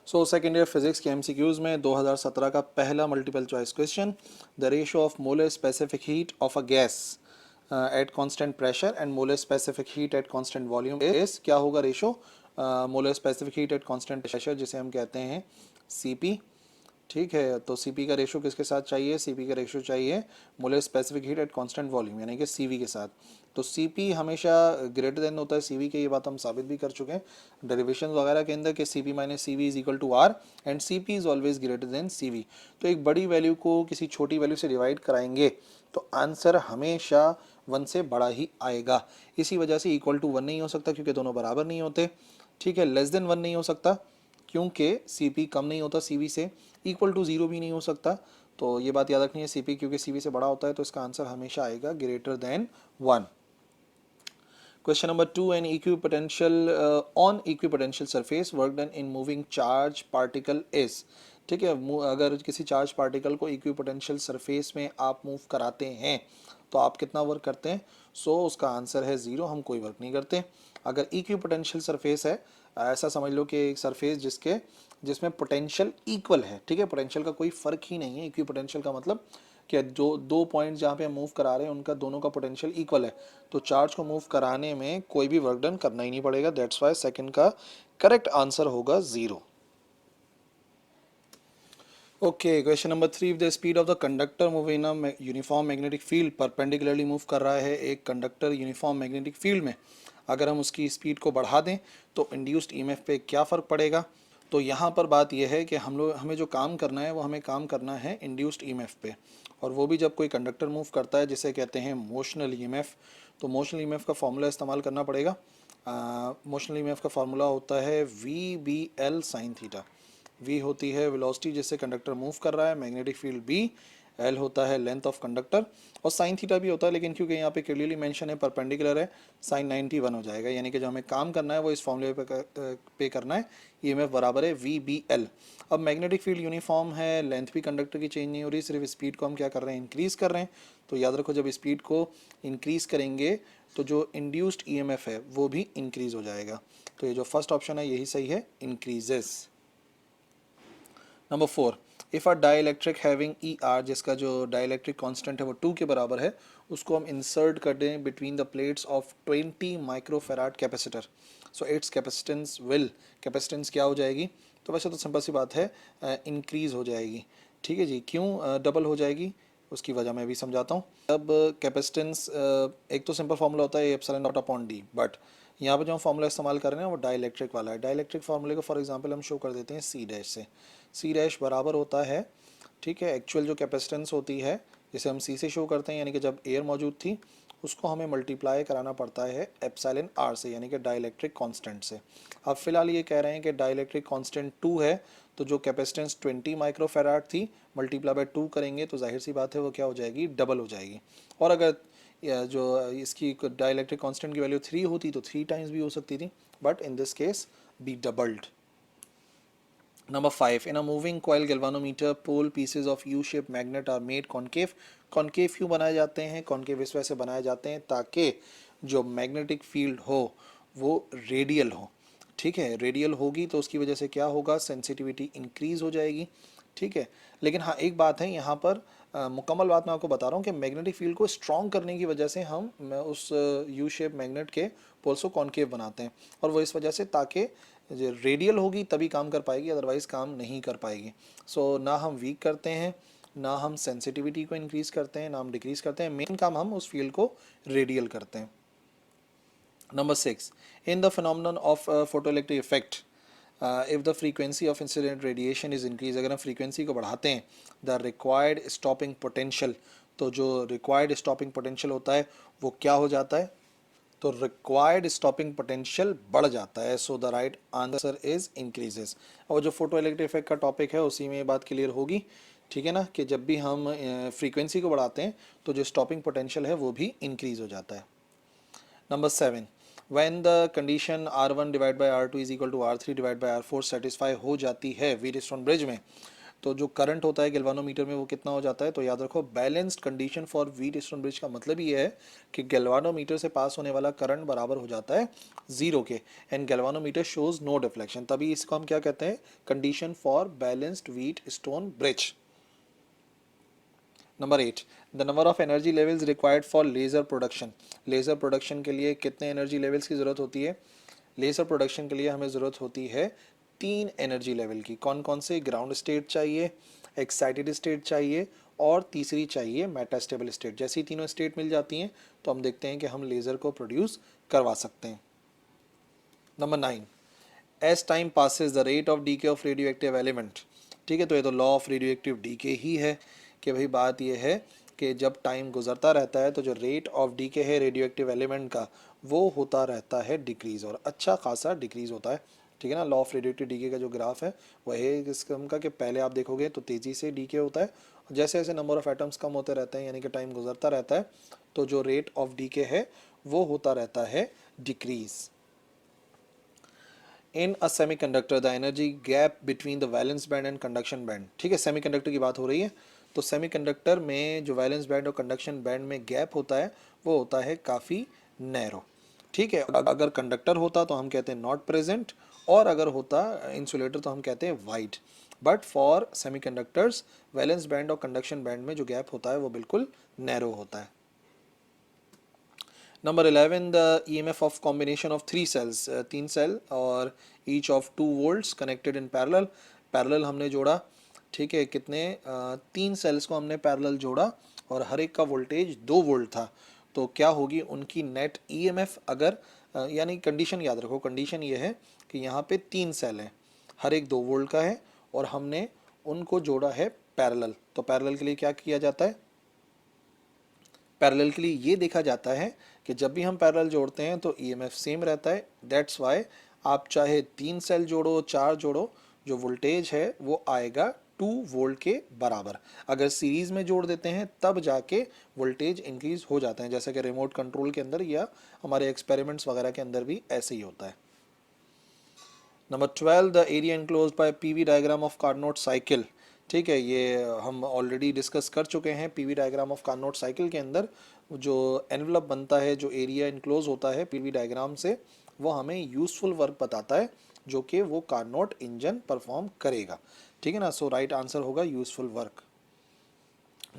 So second year physics के MCQs में 2017 का पहला multiple choice question, the ratio of molar specific heat of a gas at constant pressure and molar specific heat at constant volume is, क्या होगा ratio molar specific heat at constant pressure जिसे हम कहते हैं CP. ठीक है, तो CP का रेशो किसके साथ चाहिए, सीपी का रेशो चाहिए molar specific heat at constant volume यानी कि सीवी के साथ। तो सीपी हमेशा ग्रेटर देन होता है सीवी के, ये बात हम साबित भी कर चुके हैं डेरिवेशन वगैरह के अंदर कि CP minus CV is equal to R and CP is always greater than CV. तो एक बड़ी वैल्यू को किसी छोटी वैल्यू से डिवाइड कराएंगे तो आंसर हमेशा 1 से बड़ा ही आएगा। इसी वजह से इक्वल टू 1 नहीं हो सकता क्योंकि दोनों बराबर नहीं होते। ठीक है, लेस देन 1 नहीं हो सकता क्योंकि सीपी कम नहीं होता सीवी से, इक्वल टू 0 भी नहीं हो सकता। तो ये बात याद रखनी है, सीपी क्योंकि सीवी से बड़ा होता है तो इसका आंसर हमेशा आएगा greater than 1। Question number 2, an equipotential on equipotential surface work done in moving charge particle is. ठीक है, अगर किसी चार्ज पार्टिकल को इक्विपोटेंशियल सरफेस में आप मूव कराते हैं तो आप कितना वर्क करते हैं, सो उसका आंसर है 0, हम कोई वर्क नहीं करते। अगर इक्विपोटेंशियल सरफेस है, ऐसा समझ लो कि एक सरफेस जिसमें पोटेंशियल इक्वल है। ठीक है, पोटेंशियल का कोई फर्क ही नहीं है, इक्विपोटेंशियल का मतलब कि जो दो पॉइंट जहाँ पे हम मूव करा रहे हैं उनका दोनों का पोटेंशियल इक्वल है, तो चार्ज को मूव कराने में कोई भी वर्क डन करना ही नहीं पड़ेगा। दैट्स वाई सेकंड का करेक्ट आंसर होगा 0। Okay, question number 3, if the speed of the conductor move in a uniform magnetic field, perpendicularly move कर रहा है एक कंडक्टर यूनिफॉर्म मैग्नेटिक फील्ड में, अगर हम उसकी स्पीड को बढ़ा दें तो इंड्यूस्ड ईएमएफ पे क्या फ़र्क पड़ेगा। तो यहाँ पर बात यह है कि हमें जो काम करना है वो हमें काम करना है इंड्यूस्ड ईएमएफ पे, और वो भी जब कोई कंडक्टर मूव करता है जिसे कहते हैं मोशनल ईएमएफ। तो मोशनल ईएमएफ का फॉर्मूला इस्तेमाल करना पड़ेगा। मोशनल ईएमएफ का फॉर्मूला होता है V B L sine theta. v होती है वेलोसिटी जिससे कंडक्टर मूव कर रहा है, मैग्नेटिक फील्ड b, l होता है लेंथ ऑफ कंडक्टर, और साइन थीटा भी होता है, लेकिन क्योंकि यहाँ पे क्लियरली मेंशन है परपेंडिकुलर है, साइन 91 हो जाएगा। यानी कि जो हमें काम करना है वो इस फॉर्मूले पे करना है, ईएमएफ बराबर है वी बी एल। अब मैग्नेटिक फील्ड यूनिफॉर्म है, लेंथ भी कंडक्टर की चेंज नहीं हो रही, सिर्फ स्पीड को हम क्या कर रहे हैं, इंक्रीज़ कर रहे हैं। तो याद रखो जब स्पीड को इंक्रीज़ करेंगे तो जो इंड्यूस्ड ईएमएफ है वो भी इंक्रीज़ हो जाएगा। तो ये जो फर्स्ट ऑप्शन है यही सही है, increases. Number 4, if a dielectric having E R, जिसका जो डाइलेक्ट्रिक कांस्टेंट है वो 2 के बराबर है, उसको हम इंसर्ट कर दें between the plates of 20 microfarad capacitor, so it's capacitance क्या हो जाएगी। तो वैसे तो सिंपल सी बात है, इंक्रीज़ हो जाएगी। ठीक है जी, क्यों डबल हो जाएगी उसकी वजह मैं भी समझाता हूँ। अब कैपेसिटेंस एक तो सिंपल फार्मूला होता है epsilon not upon D, but यहाँ पर जो हम फार्मूला इस्तेमाल कर रहे हैं वो डाइलेक्ट्रिक वाला है। डाइलेक्ट्रिक फार्मूले को फॉर एग्जांपल हम शो कर देते हैं सी डैश से। सी डैश बराबर होता है, ठीक है, एक्चुअल जो कैपेसिटेंस होती है जिसे हम सी से शो करते हैं, यानी कि जब एयर मौजूद थी उसको हमें मल्टीप्लाई कराना पड़ता है एप्सिलॉन आर से, यानी कि डाइलेक्ट्रिक कांस्टेंट से। अब फिलहाल ये कह रहे हैं कि डाइलेक्ट्रिक कांस्टेंट 2 है, तो जो कैपेसिटेंस 20 माइक्रोफेराड थी मल्टीप्लाई बाय 2 करेंगे तो जाहिर सी बात है वो क्या हो जाएगी, डबल हो जाएगी। और अगर जो इसकी डाइलेक्ट्रिक कांस्टेंट की वैल्यू 3 होती तो 3 टाइम्स भी हो सकती थी, but in this case B doubled. Number 5, in a moving coil galvanometer, pole pieces of U-shaped magnet are made concave. Concave क्यों बनाए जाते हैं, concave इस वजह से बनाए जाते हैं ताकि जो मैग्नेटिक फील्ड हो वो रेडियल हो। ठीक है, रेडियल होगी तो उसकी वजह से क्या होगा, सेंसिटिविटी इंक्रीज हो जाएगी। ठीक है, लेकिन हाँ एक बात है यहाँ पर, मुकम्मल बात मैं आपको बता रहा हूँ कि मैग्नेटिक फील्ड को स्ट्रॉन्ग करने की वजह से हम उस यू शेप मैग्नेट के पोल्स को कॉन्केव बनाते हैं, और वो इस वजह से ताकि रेडियल होगी तभी काम कर पाएगी, अदरवाइज काम नहीं कर पाएगी। सो ना हम वीक करते हैं, ना हम सेंसिटिविटी को इंक्रीज करते हैं, ना हम डिक्रीज करते हैं, मेन काम हम उस फील्ड को रेडियल करते हैं। Number 6, in the phenomenon of photoelectric effect, if the frequency of incident radiation is increase, अगर हम फ्रीक्वेंसी को बढ़ाते हैं, द रिक्वायर्ड स्टॉपिंग पोटेंशियल, तो जो रिक्वायर्ड स्टॉपिंग पोटेंशियल होता है वो क्या हो जाता है, तो रिक्वायर्ड स्टॉपिंग पोटेंशियल बढ़ जाता है। So the right answer is increases. और जो फोटो इलेक्ट्रिक इफेक्ट का टॉपिक है उसी में ये बात क्लियर होगी। ठीक है ना, कि जब भी हम फ्रीक्वेंसी को बढ़ाते हैं तो जो स्टॉपिंग पोटेंशियल है वो भी इंक्रीज हो जाता है। Number 7, when the condition R1 divide by R2 is equal to R3 divide by R4 satisfy हो जाती है व्हीटस्टोन ब्रिज में, तो जो करंट होता है गैल्वानोमीटर में वो कितना हो जाता है, तो याद रखो balanced condition for Wheatstone bridge का मतलब ये है कि गैल्वानोमीटर से पास होने वाला करंट बराबर हो जाता है जीरो के, and galvanometer shows no deflection, तभी इसको हम क्या कहते हैं, condition for balanced Wheatstone bridge. Number 8, the number of energy levels required for laser production. Laser production के लिए कितने एनर्जी लेवल्स की ज़रूरत होती है, लेजर प्रोडक्शन के लिए हमें ज़रूरत होती है 3 एनर्जी लेवल की। कौन कौन से, ग्राउंड स्टेट चाहिए, एक्साइटेड स्टेट चाहिए, और तीसरी चाहिए मेटास्टेबल स्टेट। जैसे ही तीनों स्टेट मिल जाती हैं तो हम देखते हैं कि हम लेज़र को प्रोड्यूस करवा सकते हैं। Number 9, as time passes the rate of decay of radioactive element. ठीक है, तो ये तो law of radioactive decay ही है कि भाई बात ये है कि जब टाइम गुजरता रहता है तो जो रेट ऑफ डीके है रेडियो एक्टिव एलिमेंट का वो होता रहता है डिक्रीज, और अच्छा खासा डिक्रीज होता है। ठीक है ना, law of radioactive decay का जो ग्राफ है वह है इस कम का कि पहले आप देखोगे तो तेज़ी से डीके होता है, जैसे जैसे नंबर ऑफ एटम्स कम होते रहते हैं यानी कि टाइम गुजरता रहता है तो जो रेट ऑफ डीके है वो होता रहता है decrease. In a semiconductor the energy gap between the valence band and conduction band. ठीक है, सेमीकंडक्टर की बात हो रही है, तो सेमीकंडक्टर में जो वैलेंस बैंड और कंडक्शन बैंड में गैप होता है वो होता है काफ़ी नैरो। ठीक है, अगर कंडक्टर होता तो हम कहते हैं नॉट प्रेजेंट, और अगर होता इंसुलेटर तो हम कहते हैं wide, but for semiconductors valence band और कंडक्शन बैंड में जो गैप होता है वो बिल्कुल नैरो होता है। Number 11, the EMF of combination of three cells, तीन सेल और each of 2 volts connected in parallel। Parallel हमने जोड़ा, ठीक है, कितने, तीन सेल्स को हमने पैरेलल जोड़ा और हर एक का वोल्टेज 2 वोल्ट था, तो क्या होगी उनकी नेट EMF अगर, यानी कंडीशन याद रखो, कंडीशन ये है कि यहाँ पे तीन सेल हैं, हर एक 2 वोल्ट का है और हमने उनको जोड़ा है पैरेलल। तो पैरेलल के लिए क्या किया जाता है, पैरेलल के लिए ये देखा जाता है कि जब भी हम पैरेलल जोड़ते हैं तो ईएमएफ सेम रहता है। दैट्स वाई आप चाहे तीन सेल जोड़ो, चार जोड़ो, जो वोल्टेज है वो आएगा 2 वोल्ट के बराबर। अगर सीरीज में जोड़ देते हैं तब जाके वोल्टेज इंक्रीज हो जाते हैं, जैसे कि रिमोट कंट्रोल के अंदर या हमारे एक्सपेरिमेंट्स वगैरह के अंदर भी ऐसे ही होता है। Number 12, the area enclose by PV diagram of Carnot cycle. ठीक है, ये हम ऑलरेडी डिस्कस कर चुके हैं। PV diagram of Carnot cycle के अंदर जो एनवलप बनता है, जो एरिया इनक्लोज होता है पीवी डायग्राम से, वो हमें यूजफुल वर्क बताता है जो कि वो कार्नोट इंजन परफॉर्म करेगा। ठीक है ना, सो राइट आंसर होगा useful work.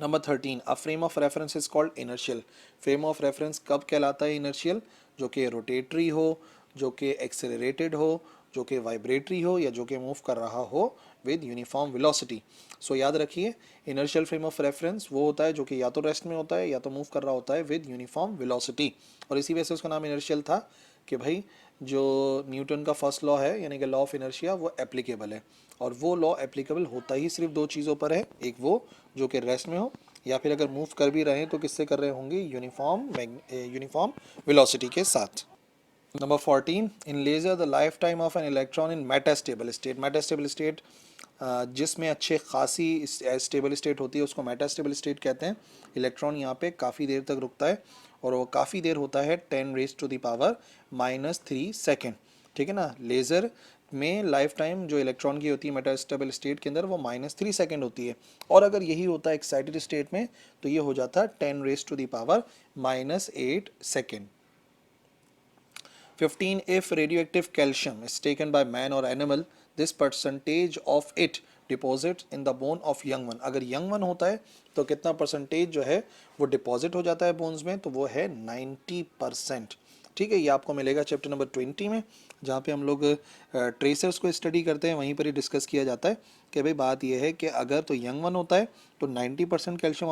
Number 13, a frame of reference is called inertial. Frame of reference कब कहलाता है इनर्शियल, जो कि रोटेटरी हो, जो कि एक्सेलरेटेड हो, जो कि वाइब्रेटरी हो, या जो कि मूव कर रहा हो विद यूनिफॉर्म वेलोसिटी। सो याद रखिए, इनर्शियल फ्रेम ऑफ रेफरेंस वो होता है जो कि या तो रेस्ट में होता है या तो मूव कर रहा होता है विद यूनिफॉर्म वेलोसिटी, और इसी वजह से उसका नाम इनर्शियल था कि भाई जो न्यूटन का फर्स्ट लॉ है यानी कि लॉ ऑफ इनर्शिया वो एप्लीकेबल है, और वो लॉ एप्लीकेबल होता ही सिर्फ दो चीज़ों पर है, एक वो जो कि रेस्ट में हो, या फिर अगर मूव कर भी रहे हैं तो किससे कर रहे होंगे, यूनिफॉर्म वेलोसिटी के साथ। Number 14, in laser the life time of an electron in metastable state. Metastable state जिसमें अच्छे खासी स्टेबल स्टेट होती है उसको मेटास्टेबल स्टेट कहते हैं। इलेक्ट्रॉन यहाँ पे काफ़ी देर तक रुकता है और वो काफ़ी देर होता है 10⁻³ सेकेंड। ठीक है ना, लेज़र में लाइफ टाइम जो इलेक्ट्रॉन की होती है मेटास्टेबल स्टेट के अंदर वो -3 सेकेंड होती है, और अगर यही होता है एक्साइटेड स्टेट में तो ये हो जाता है 10⁻⁻8 second. 15, if radioactive calcium is taken by man or animal, this percentage of it deposits in the bone of young one। अगर young one होता है तो कितना परसेंटेज जो है वो डिपॉजिट हो जाता है बोन्स में, तो वो है 90%। ठीक है, ये आपको मिलेगा चैप्टर नंबर 20 में, जहाँ पे हम लोग ट्रेसर्स को स्टडी करते हैं, वहीं पर ही डिस्कस किया जाता है कि भाई बात यह है कि अगर तो यंग वन होता है तो 90% कैल्शियम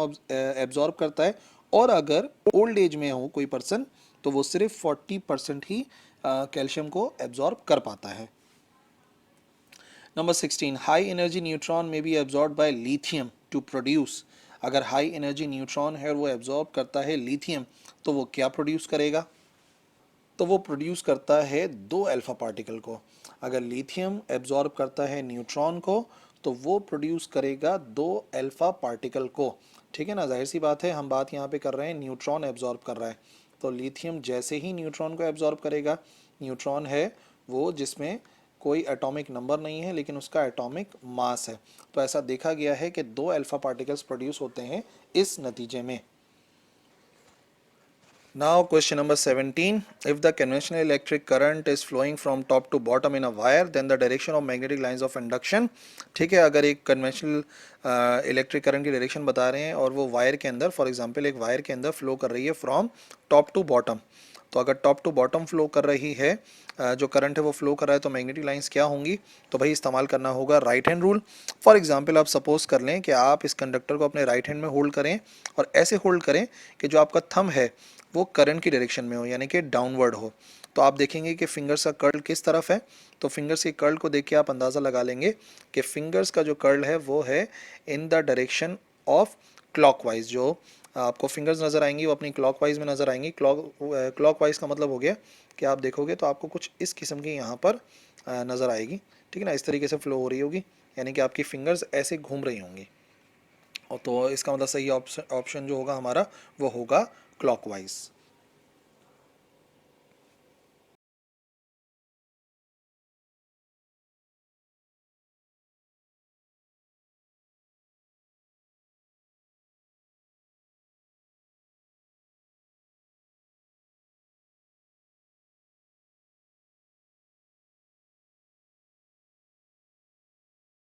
एब्जॉर्ब करता है, और अगर ओल्ड एज में हो कोई पर्सन तो वो सिर्फ 40% ही कैल्शियम को एब्जॉर्ब कर पाता है। नंबर 16, हाई एनर्जी न्यूट्रॉन में be absorb by lithium to produce. अगर हाई एनर्जी न्यूट्रॉन है और वो एब्जॉर्ब करता है लिथियम तो वो क्या प्रोड्यूस करेगा, तो वो प्रोड्यूस करता है 2 अल्फा पार्टिकल को। अगर लिथियम एब्जॉर्ब करता है न्यूट्रॉन को तो वो प्रोड्यूस करेगा 2 अल्फा पार्टिकल को। ठीक है ना, जाहिर सी बात है, हम बात यहाँ पे कर रहे हैं न्यूट्रॉन एब्जॉर्ब कर रहा है, तो लिथियम जैसे ही न्यूट्रॉन को एब्जॉर्ब करेगा, न्यूट्रॉन है वो जिसमें कोई एटॉमिक नंबर नहीं है लेकिन उसका एटॉमिक मास है। तो ऐसा देखा गया है कि 2 अल्फा पार्टिकल्स प्रोड्यूस होते हैं इस नतीजे में। Now question number 17, if the conventional electric current is flowing from top to bottom in a wire, then the direction of magnetic lines of induction, ठीक है, अगर एक कन्वेंशनल इलेक्ट्रिक करंट की डायरेक्शन बता रहे हैं और वो वायर के अंदर, फॉर एग्जांपल एक वायर के अंदर फ्लो कर रही है फ्रॉम टॉप टू बॉटम, तो अगर टॉप टू बॉटम फ्लो कर रही है जो करंट है वो फ्लो कर रहा है, तो मैग्नेटिक लाइंस क्या होंगी, तो भाई इस्तेमाल करना होगा right hand rule. For example आप सपोज कर लें कि आप इस कंडक्टर को अपने राइट हैंड में होल्ड करें और ऐसे होल्ड करें कि जो आपका थंब है वो करंट की डायरेक्शन में हो, यानी कि डाउनवर्ड हो। तो आप देखेंगे कि फिंगर्स का कर्ल किस तरफ है, तो फिंगर्स के कर्ल को देख के आप अंदाज़ा लगा लेंगे कि फिंगर्स का जो कर्ल है वो है in the direction of clockwise. जो आपको फिंगर्स नज़र आएंगी वो अपनी क्लॉकवाइज में नज़र आएंगी। क्लॉकवाइज का मतलब हो गया कि आप देखोगे तो आपको कुछ इस किस्म की यहाँ पर नज़र आएगी, ठीक है ना, इस तरीके से फ्लो हो रही होगी, यानी कि आपकी फिंगर्स ऐसे घूम रही होंगी। और तो इसका मतलब सही ऑप्शन जो होगा हमारा वो होगा क्लॉकवाइज।